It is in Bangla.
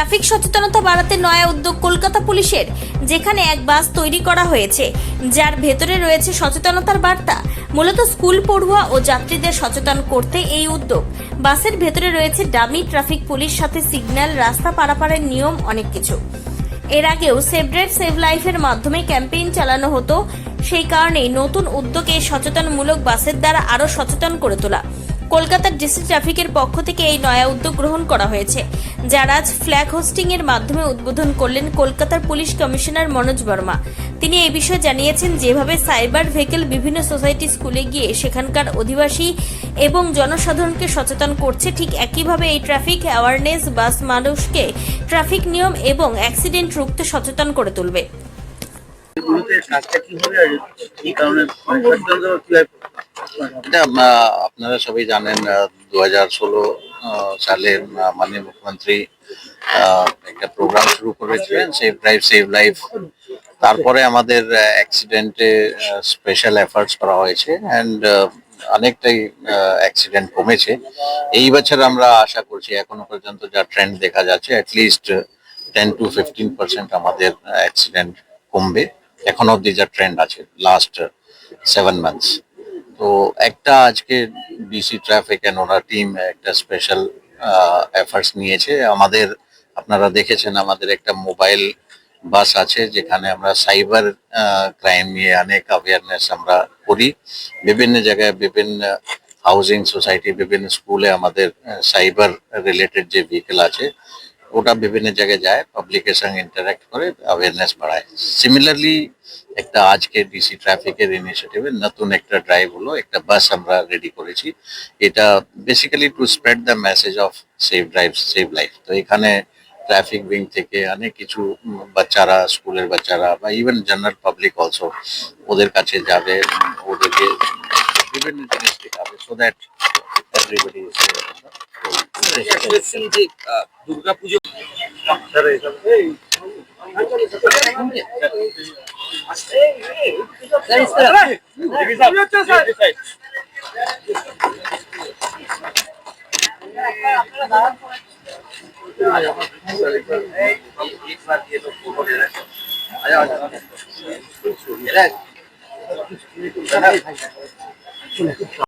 ট্রাফিক সচেতনতা বাড়াতে নয়া উদ্যোগ কলকাতা পুলিশের, যেখানে এক বাস তৈরি করা হয়েছে যার ভেতরে রয়েছে সচেতনতার বার্তা। মূলত স্কুল পড়ুয়া ও যাত্রীদের সচেতন করতে এই উদ্যোগ। বাসের ভেতরে রয়েছে ডামি ট্রাফিক পুলিশ, সাথে সিগন্যাল, রাস্তা পারাপারের নিয়ম, অনেক কিছু। এর আগেও সেভ ড্রাইভ সেভ লাইফের মাধ্যমে ক্যাম্পেইন চালানো হতো, সেই কারণেই নতুন উদ্যোগে সচেতনমূলক বাসের দ্বারা আরও সচেতন করে তোলা। কলকাতার ডিসি ট্রাফিকের পক্ষ থেকে এই নয়া উদ্যোগ গ্রহণ করা হয়েছে, যার আজ ফ্ল্যাগ হোস্টিং এর মাধ্যমে উদ্বোধন করলেন কলকাতার পুলিশ কমিশনার মনোজ বর্মা। তিনি এই বিষয়ে জানিয়েছেন, যেভাবে সাইবার ভেহিকল বিভিন্ন সোসাইটি স্কুলে গিয়ে সেখানকার অধিবাসী এবং জনসাধারণকে সচেতন করছে, ঠিক একইভাবে এই ট্রাফিক অ্যাওয়ারনেস বাস মানুষকে ট্রাফিক নিয়ম এবং অ্যাক্সিডেন্ট রুখতে সচেতন করে তুলবে। এটা আপনারা সবাই জানেন, 2016 সালে মাননীয় মুখ্যমন্ত্রী একটা প্রোগ্রাম শুরু করেছিলেন, সেভ ড্রাইভ সেভ লাইফ। তারপরে আমাদের অ্যাক্সিডেন্টে স্পেশাল এফার্টস করা হয়েছে অ্যান্ড অনেকটাই অ্যাক্সিডেন্ট কমেছে। এই বছর আমরা আশা করছি, এখনো পর্যন্ত যা ট্রেন্ড দেখা যাচ্ছে, অ্যাটলিস্ট 10 to 15% আমাদের অ্যাক্সিডেন্ট কমবে। এখন অব্দি যা ট্রেন্ড আছে লাস্ট 7 months। তো একটা আজকে DC traffic and our team একটা স্পেশাল এফার্টস নিয়েছে। আমাদের আপনারা দেখেছেন, আমাদের একটা মোবাইল বাস আছে, যেখানে আমরা সাইবার ক্রাইম নিয়ে অনেক অ্যাওয়ারনেস আমরা করি। বিভিন্ন জায়গায়, বিভিন্ন হাউজিং সোসাইটি, বিভিন্ন স্কুলে আমাদের সাইবার রিলেটেড যে ভেহিকেল আছে, ওটা বিভিন্ন জায়গায় যায়, পাবলিকের সঙ্গে ইন্টারাক্ট করে অ্যাওয়ারনেস বাড়ায়। সিমিলারলি একটা আজকে ডিসি ট্রাফিকের ইনিশিয়েটিভে নতুন একটা ড্রাইভ হলো, একটা বাস আমরা রেডি করেছি। এটা basically to spread the message of save drive save life. তো এখানে ট্রাফিক উইং থেকে অনেক কিছু বাচ্চারা, স্কুলের বাচ্চারা বা ইভেন জেনারেল পাবলিক অলসো ওদের কাছে যাবে, ওদেরকে বিভিন্ন জিনিস শেখাবে, সো দ্যাট এভরিবডি দুর্গাপুজো